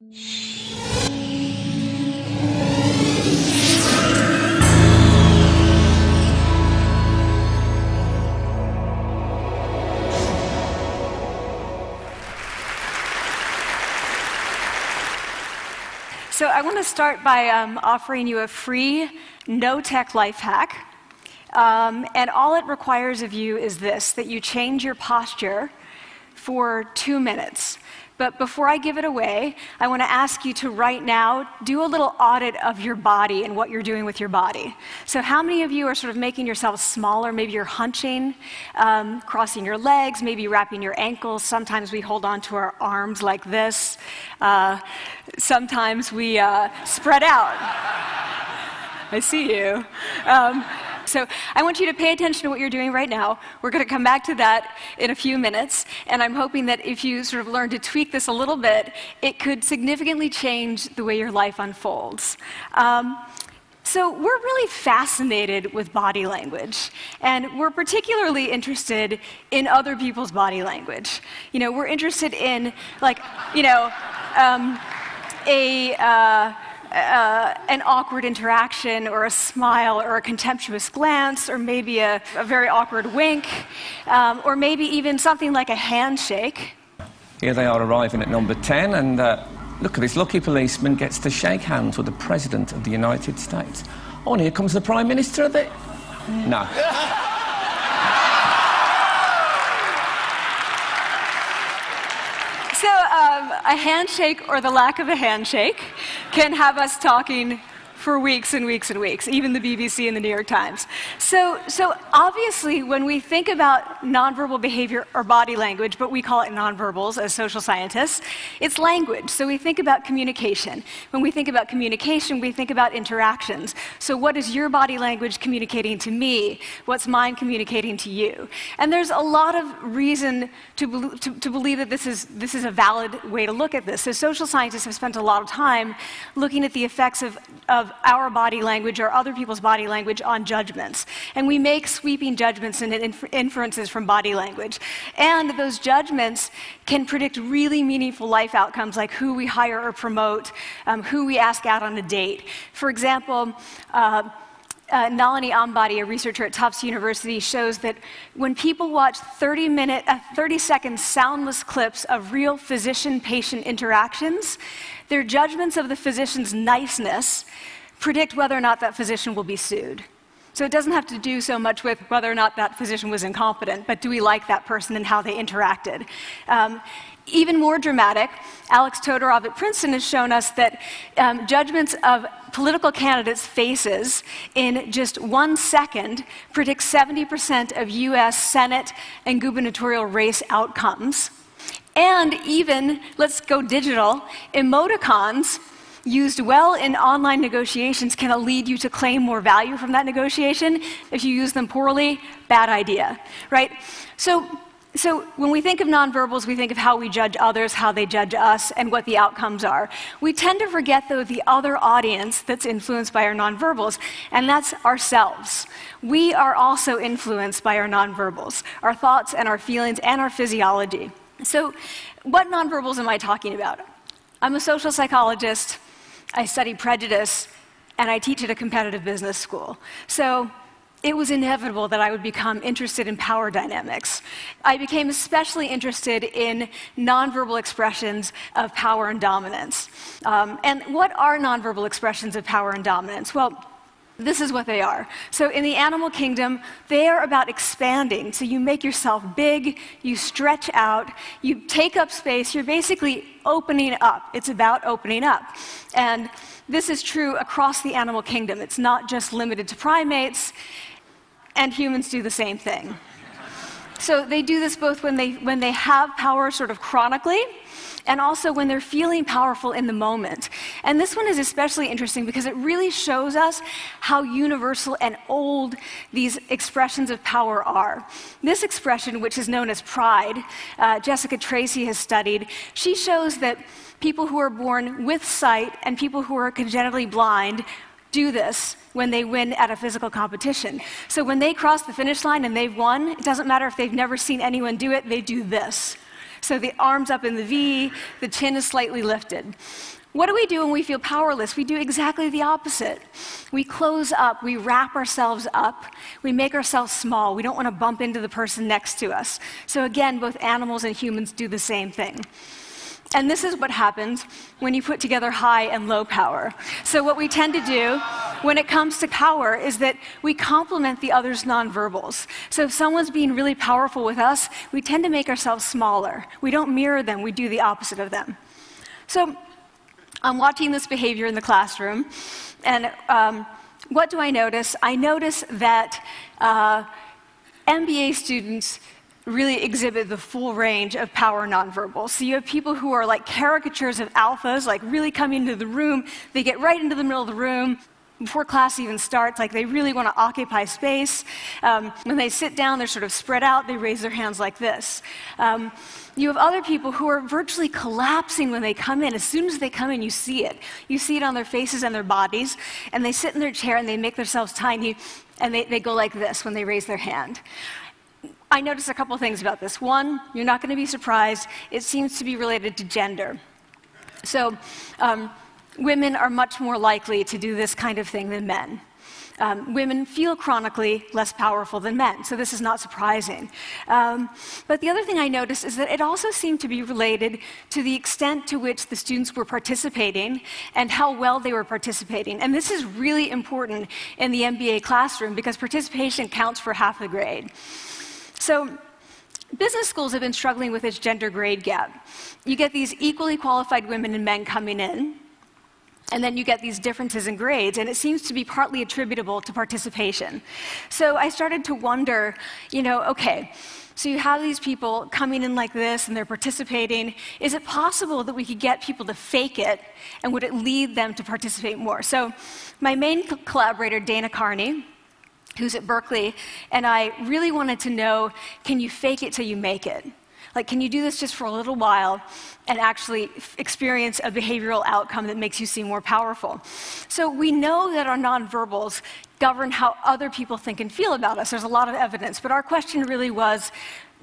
So I want to start by offering you a free, no-tech life hack. And all it requires of you is this, that you change your posture for 2 minutes. But before I give it away, I want to ask you to right now do a little audit of your body and what you're doing with your body. So how many of you are sort of making yourselves smaller? Maybe you're hunching, crossing your legs, maybe wrapping your ankles. Sometimes we hold on to our arms like this. Sometimes we spread out. I see you. So I want you to pay attention to what you're doing right now. We're going to come back to that in a few minutes, and I'm hoping that if you sort of learn to tweak this a little bit, it could significantly change the way your life unfolds. So we're really fascinated with body language, and we're particularly interested in other people's body language. You know, we're interested in, like, you know, an awkward interaction, or a smile, or a contemptuous glance, or maybe a very awkward wink, or maybe even something like a handshake. Here they are arriving at number 10, and look at this lucky policeman gets to shake hands with the President of the United States. Oh, and here comes the Prime Minister of it. No. So a handshake, or the lack of a handshake, can have us talking for weeks and weeks and weeks, even the BBC and the New York Times. So obviously, when we think about nonverbal behavior or body language, but we call it nonverbals as social scientists, it's language. So we think about communication. When we think about communication, we think about interactions. So what is your body language communicating to me? What's mine communicating to you? And there's a lot of reason to believe that this is a valid way to look at this. So social scientists have spent a lot of time looking at the effects of our body language or other people's body language on judgments. And we make sweeping judgments and inferences from body language. And those judgments can predict really meaningful life outcomes, like who we hire or promote, who we ask out on a date. For example, Nalini Ambady, a researcher at Tufts University, shows that when people watch 30-second soundless clips of real physician-patient interactions, their judgments of the physician's niceness predict whether or not that physician will be sued. So it doesn't have to do so much with whether or not that physician was incompetent, but do we like that person and how they interacted? Even more dramatic, Alex Todorov at Princeton has shown us that judgments of political candidates' faces in just 1 second predict 70% of US Senate and gubernatorial race outcomes. And even, let's go digital, emoticons used well in online negotiations can lead you to claim more value from that negotiation. If you use them poorly, bad idea, right? So when we think of nonverbals, we think of how we judge others, how they judge us, and what the outcomes are. We tend to forget, though, the other audience that's influenced by our nonverbals, and that's ourselves. We are also influenced by our nonverbals, our thoughts and our feelings and our physiology. So what nonverbals am I talking about? I'm a social psychologist. I study prejudice, and I teach at a competitive business school. So it was inevitable that I would become interested in power dynamics. I became especially interested in nonverbal expressions of power and dominance. And what are nonverbal expressions of power and dominance? Well, this is what they are. So in the animal kingdom, they are about expanding. So you make yourself big, you stretch out, you take up space, you're basically opening up. It's about opening up. And this is true across the animal kingdom. It's not just limited to primates, and humans do the same thing. So they do this both when they have power sort of chronically, and also when they're feeling powerful in the moment. And this one is especially interesting because it really shows us how universal and old these expressions of power are. This expression, which is known as pride, Jessica Tracy has studied, she shows that people who are born with sight and people who are congenitally blind do this when they win at a physical competition. So when they cross the finish line and they've won, it doesn't matter if they've never seen anyone do it, they do this. So the arms up in the V, the chin is slightly lifted. What do we do when we feel powerless? We do exactly the opposite. We close up, we wrap ourselves up, we make ourselves small. We don't want to bump into the person next to us. So again, both animals and humans do the same thing. And this is what happens when you put together high and low power. So what we tend to do when it comes to power is that we complement the other's nonverbals. So if someone's being really powerful with us, we tend to make ourselves smaller. We don't mirror them, we do the opposite of them. So I'm watching this behavior in the classroom, and what do I notice? I notice that MBA students really exhibit the full range of power nonverbals. So you have people who are like caricatures of alphas, like really coming into the room. They get right into the middle of the room before class even starts, like they really want to occupy space. When they sit down, they're sort of spread out. They raise their hands like this. You have other people who are virtually collapsing when they come in. As soon as they come in, you see it. You see it on their faces and their bodies, and they sit in their chair and they make themselves tiny, and they go like this when they raise their hand. I noticed a couple things about this. One, you're not going to be surprised. It seems to be related to gender. So women are much more likely to do this kind of thing than men. Women feel chronically less powerful than men, so this is not surprising. But the other thing I noticed is that it also seemed to be related to the extent to which the students were participating and how well they were participating. And this is really important in the MBA classroom because participation counts for half the grade. So business schools have been struggling with this gender grade gap. You get these equally qualified women and men coming in, and then you get these differences in grades, and it seems to be partly attributable to participation. So I started to wonder, okay, so you have these people coming in like this, and they're participating. Is it possible that we could get people to fake it, and would it lead them to participate more? So my main collaborator, Dana Carney, who's at Berkeley, and I really wanted to know, can you fake it till you make it? Like, can you do this just for a little while and actually experience a behavioral outcome that makes you seem more powerful? So we know that our nonverbals govern how other people think and feel about us. There's a lot of evidence, but our question really was,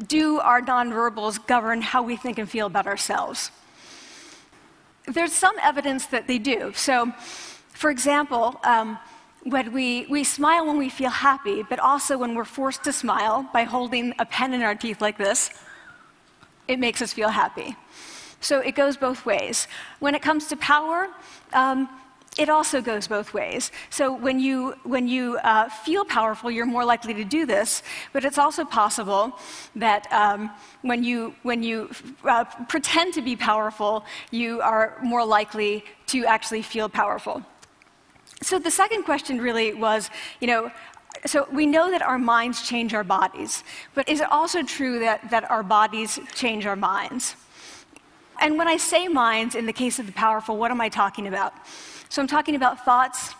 do our nonverbals govern how we think and feel about ourselves? There's some evidence that they do. So, for example, when we smile when we feel happy, but also when we're forced to smile by holding a pen in our teeth like this, it makes us feel happy. So it goes both ways. When it comes to power, it also goes both ways. So when you feel powerful, you're more likely to do this, but it's also possible that when you pretend to be powerful, you are more likely to actually feel powerful. So the second question really was, so we know that our minds change our bodies, but is it also true that our bodies change our minds? And when I say minds, in the case of the powerful, what am I talking about? So I'm talking about thoughts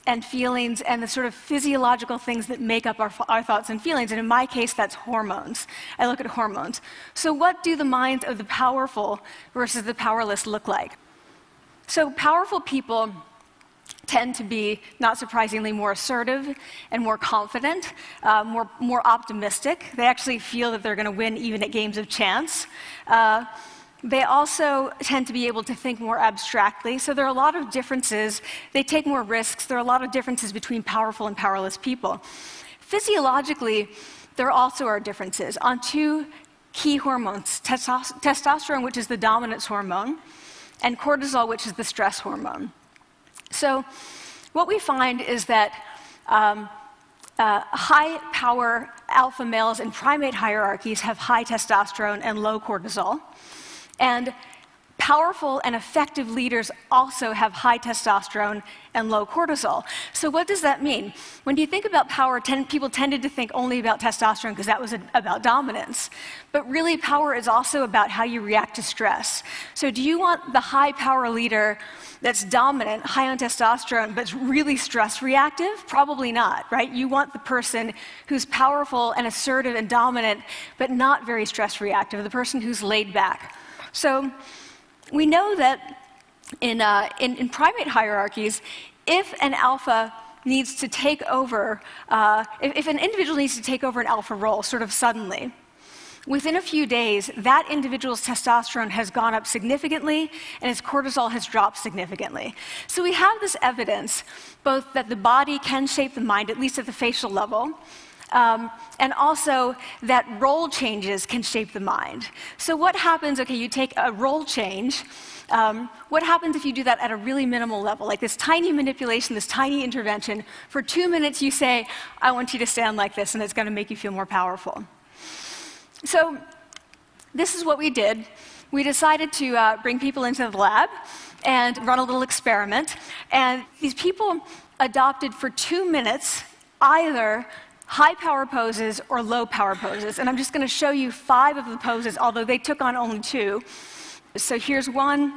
and feelings and the sort of physiological things that make up our thoughts and feelings. And in my case, that's hormones. I look at hormones. So what do the minds of the powerful versus the powerless look like? So powerful people tend to be, not surprisingly, more assertive and more confident, more optimistic. They actually feel that they're going to win even at games of chance. They also tend to be able to think more abstractly. So there are a lot of differences. They take more risks. There are a lot of differences between powerful and powerless people. Physiologically, there also are differences on two key hormones, testosterone, which is the dominance hormone, and cortisol, which is the stress hormone. So what we find is that high-power alpha males in primate hierarchies have high testosterone and low cortisol, and powerful and effective leaders also have high testosterone and low cortisol. So what does that mean? When you think about power, people tended to think only about testosterone because that was about dominance. But really, power is also about how you react to stress. So do you want the high-power leader that's dominant, high on testosterone, but really stress reactive? Probably not, right? You want the person who's powerful and assertive and dominant, but not very stress reactive, the person who's laid back. So we know that in primate hierarchies, if an alpha needs to take over, if an individual needs to take over an alpha role sort of suddenly, within a few days, that individual's testosterone has gone up significantly and his cortisol has dropped significantly. So we have this evidence, both that the body can shape the mind, at least at the facial level, and also that role changes can shape the mind. So what happens, okay, you take a role change, what happens if you do that at a really minimal level, like this tiny manipulation, this tiny intervention? For 2 minutes you say, I want you to stand like this, and it's going to make you feel more powerful. So this is what we did. We decided to bring people into the lab and run a little experiment. And these people adopted for 2 minutes either high power poses or low power poses. And I'm just going to show you 5 of the poses, although they took on only 2. So here's one,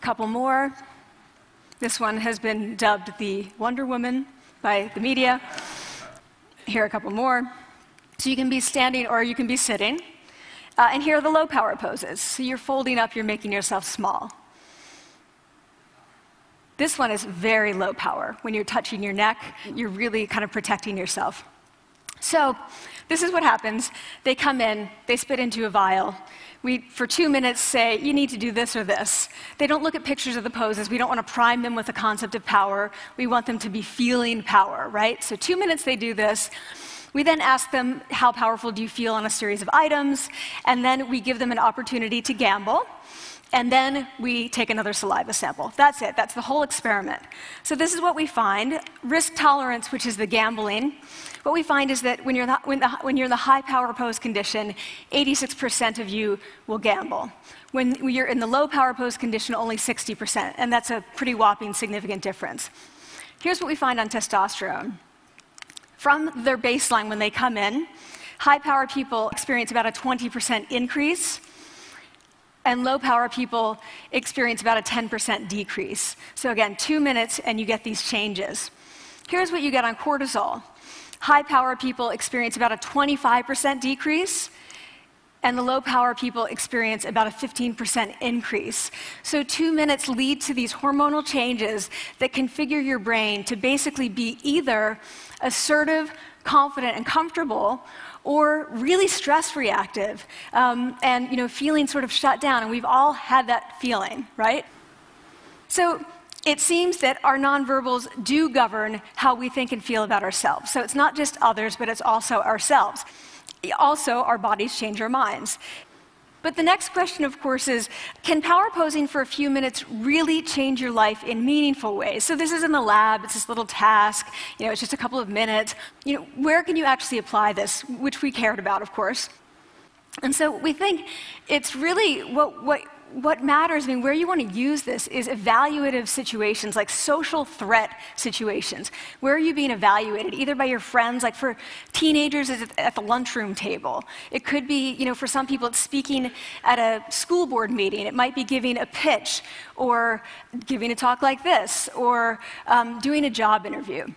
couple more. This one has been dubbed the Wonder Woman by the media. Here are a couple more. So you can be standing or you can be sitting. And here are the low power poses. So you're folding up, you're making yourself small. This one is very low power. When you're touching your neck, you're really kind of protecting yourself. So this is what happens. They come in, they spit into a vial. We, for 2 minutes, say, you need to do this or this. They don't look at pictures of the poses. We don't want to prime them with the concept of power. We want them to be feeling power, right? So 2 minutes they do this. We then ask them, how powerful do you feel on a series of items? And then we give them an opportunity to gamble. And then we take another saliva sample. That's it. That's the whole experiment. So this is what we find. Risk tolerance, which is the gambling. What we find is that when you're in the high power pose condition, 86% of you will gamble. When you're in the low power pose condition, only 60%. And that's a pretty whopping significant difference. Here's what we find on testosterone. From their baseline when they come in, high power people experience about a 20% increase. And low-power people experience about a 10% decrease. So again, 2 minutes and you get these changes. Here's what you get on cortisol. High-power people experience about a 25% decrease, and the low-power people experience about a 15% increase. So 2 minutes lead to these hormonal changes that configure your brain to basically be either assertive, confident, and comfortable, or really stress reactive, and feeling sort of shut down. And we've all had that feeling, right? So it seems that our nonverbals do govern how we think and feel about ourselves. So it's not just others, but it's also ourselves. Also, our bodies change our minds. But the next question, of course, is, can power posing for a few minutes really change your life in meaningful ways? So this is in the lab, it's this little task, it's just a couple of minutes. Where can you actually apply this, which we cared about, of course. And so we think it's really what matters, where you want to use this is evaluative situations, like social threat situations. Where are you being evaluated? Either by your friends, like for teenagers, it's at the lunchroom table. It could be, for some people, it's speaking at a school board meeting. It might be giving a pitch, or giving a talk like this, or doing a job interview.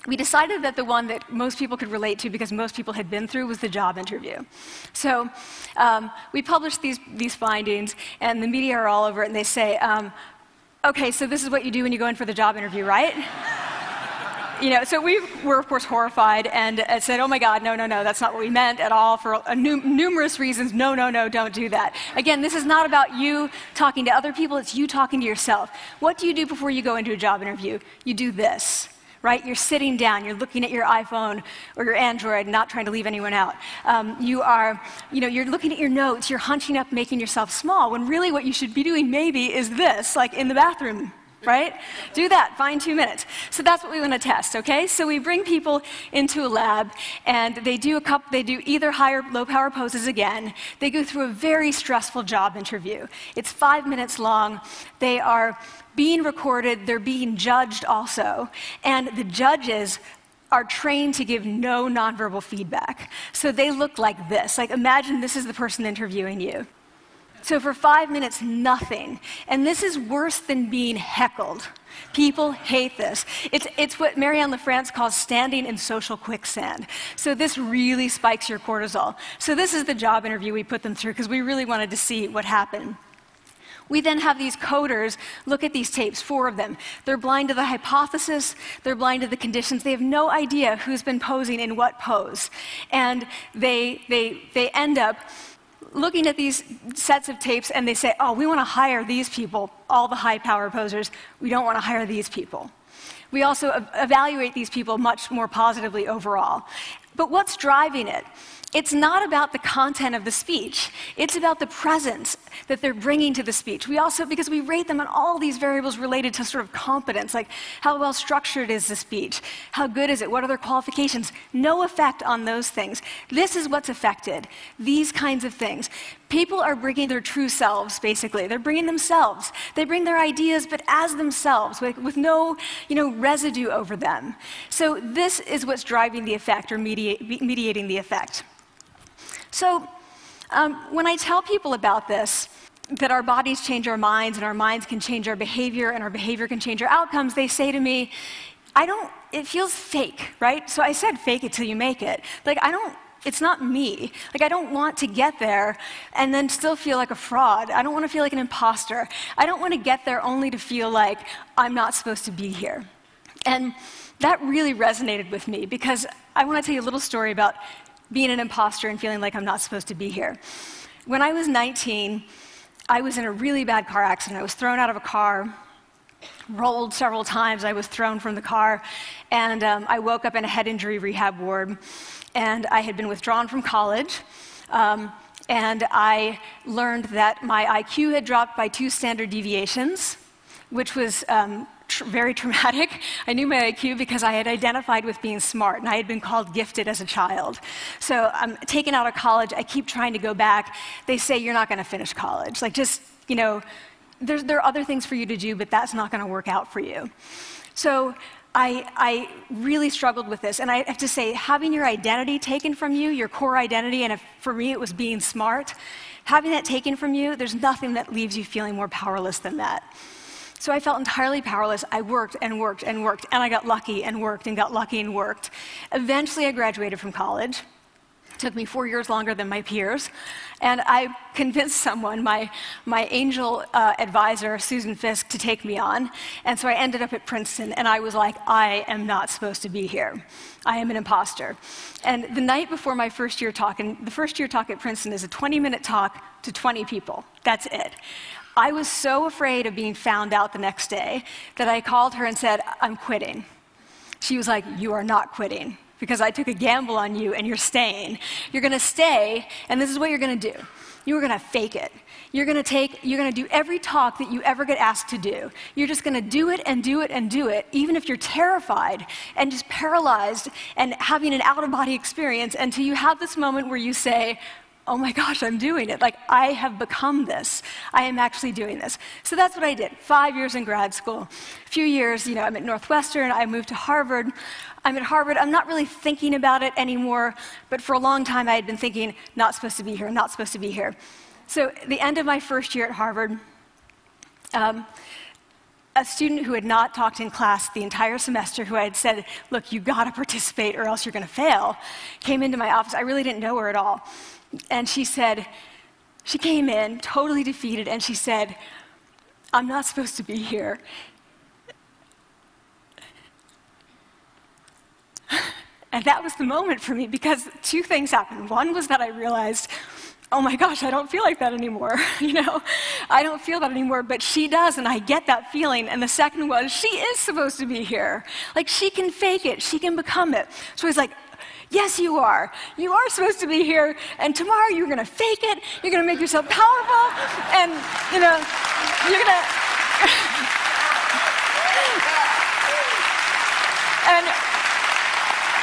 We decided that the one that most people could relate to, because most people had been through, was the job interview. So we published these findings, and the media are all over it, and they say, okay, so this is what you do when you go in for the job interview, right? So we were, of course, horrified and said, oh my God, no, that's not what we meant at all, for numerous reasons. No, don't do that. Again, this is not about you talking to other people, it's you talking to yourself. What do you do before you go into a job interview? You do this. Right? You're sitting down, you're looking at your iPhone or your Android, not trying to leave anyone out. You're looking at your notes, you're hunching up, making yourself small, when really what you should be doing maybe is this, like in the bathroom, right? Do that, find 2 minutes. So that's what we want to test, okay? So we bring people into a lab, and they do either high or low power poses again. They go through a very stressful job interview. It's 5 minutes long. They are being recorded, they're being judged also, and the judges are trained to give no nonverbal feedback. So they look like this. Like, imagine this is the person interviewing you. So for 5 minutes, nothing. And this is worse than being heckled. People hate this. It's what Marianne LaFrance calls standing in social quicksand. So this really spikes your cortisol. So this is the job interview we put them through, because we really wanted to see what happened. We then have these coders look at these tapes, 4 of them. They're blind to the hypothesis, they're blind to the conditions. They have no idea who's been posing in what pose. And they end up looking at these sets of tapes and they say, oh, we want to hire these people, all the high power posers. We don't want to hire these people. We also evaluate these people much more positively overall. But what's driving it? It's not about the content of the speech. It's about the presence that they're bringing to the speech. We also, because we rate them on all these variables related to sort of competence, like how well structured is the speech? How good is it? What are their qualifications? No effect on those things. This is what's affected, these kinds of things. People are bringing their true selves, basically. They're bringing themselves. They bring their ideas, but as themselves, with no residue over them. So this is what's driving the effect or mediating the effect. So when I tell people about this, that our bodies change our minds and our minds can change our behavior and our behavior can change our outcomes, they say to me, it feels fake, right? So I said fake it till you make it. Like, it's not me. Like, I don't want to get there and then still feel like a fraud. I don't want to feel like an imposter. I don't want to get there only to feel like I'm not supposed to be here. And that really resonated with me because I want to tell you a little story about being an imposter and feeling like I'm not supposed to be here. When I was 19, I was in a really bad car accident. I was thrown out of a car, rolled several times. I was thrown from the car, and I woke up in a head injury rehab ward. And I had been withdrawn from college, and I learned that my IQ had dropped by 2 standard deviations, which was very traumatic. I knew my IQ because I had identified with being smart, and I had been called gifted as a child. So I'm taken out of college. I keep trying to go back. They say, you're not going to finish college. Like, just, there are other things for you to do, but that's not going to work out for you. So I really struggled with this, and I have to say, having your identity taken from you, your core identity, and for me it was being smart, having that taken from you, there's nothing that leaves you feeling more powerless than that. So I felt entirely powerless. I worked and worked and worked, and I got lucky and worked and got lucky and worked. Eventually I graduated from college. It took me 4 years longer than my peers. And I convinced someone, my angel advisor, Susan Fisk, to take me on. And so I ended up at Princeton, and I was like, I am not supposed to be here. I am an imposter. And the night before my first year talk, and the first year talk at Princeton is a 20-minute talk to 20 people. That's it. I was so afraid of being found out the next day that I called her and said, I'm quitting. She was like, you are not quitting, because I took a gamble on you and you're staying. You're going to stay, and this is what you're going to do. You're going to fake it. You're going to do every talk that you ever get asked to do. You're just going to do it and do it and do it, even if you're terrified and just paralyzed and having an out-of-body experience, until you have this moment where you say, oh my gosh, I'm doing it. Like, I have become this. I am actually doing this. So that's what I did. 5 years in grad school. A few years, I'm at Northwestern. I moved to Harvard. I'm at Harvard. I'm not really thinking about it anymore, but for a long time I had been thinking, not supposed to be here, not supposed to be here. So at the end of my first year at Harvard, a student who had not talked in class the entire semester, who I had said, look, you got to participate or else you're going to fail, came into my office. I really didn't know her at all. And she came in totally defeated, and she said, I'm not supposed to be here. And that was the moment for me, because 2 things happened. One was that I realized, oh my gosh, I don't feel like that anymore. I don't feel that anymore, but she does, and I get that feeling. And the second was, she is supposed to be here. Like, she can fake it, she can become it. So he's like, yes, you are. You are supposed to be here, and tomorrow you're going to fake it, you're going to make yourself powerful, and, you're going to... and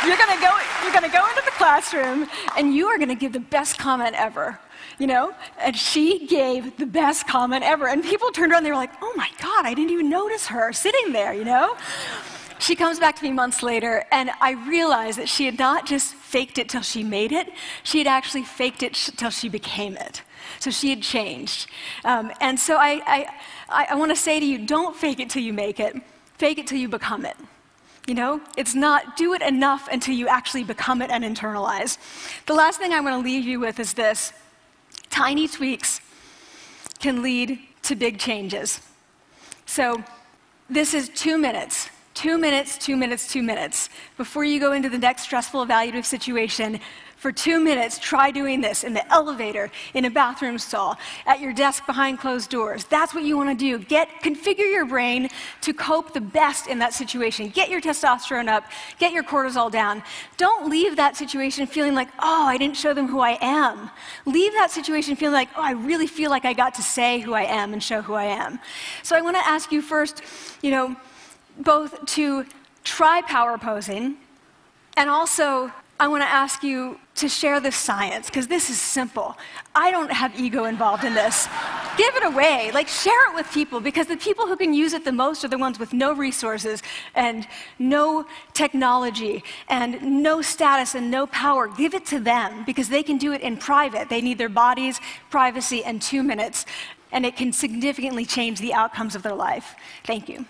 you're going to go into the classroom, and you are going to give the best comment ever, And she gave the best comment ever. And people turned around, they were like, oh my God, I didn't even notice her sitting there, She comes back to me months later, and I realized that she had not just faked it till she made it, she had actually faked it till she became it. So she had changed. And so I want to say to you, don't fake it till you make it. Fake it till you become it. It's not do it enough until you actually become it and internalize. The last thing I want to leave you with is this. Tiny tweaks can lead to big changes. So this is 2 minutes. 2 minutes, 2 minutes, 2 minutes. Before you go into the next stressful evaluative situation, for 2 minutes, try doing this in the elevator, in a bathroom stall, at your desk behind closed doors. That's what you want to do. Configure your brain to cope the best in that situation. Get your testosterone up, get your cortisol down. Don't leave that situation feeling like, oh, I didn't show them who I am. Leave that situation feeling like, oh, I really feel like I got to say who I am and show who I am. So I want to ask you first, both to try power posing, and also I want to ask you to share the science, because this is simple. I don't have ego involved in this. Give it away. Share it with people, because the people who can use it the most are the ones with no resources and no technology and no status and no power. Give it to them, because they can do it in private. They need their bodies, privacy, and 2 minutes, and it can significantly change the outcomes of their life. Thank you.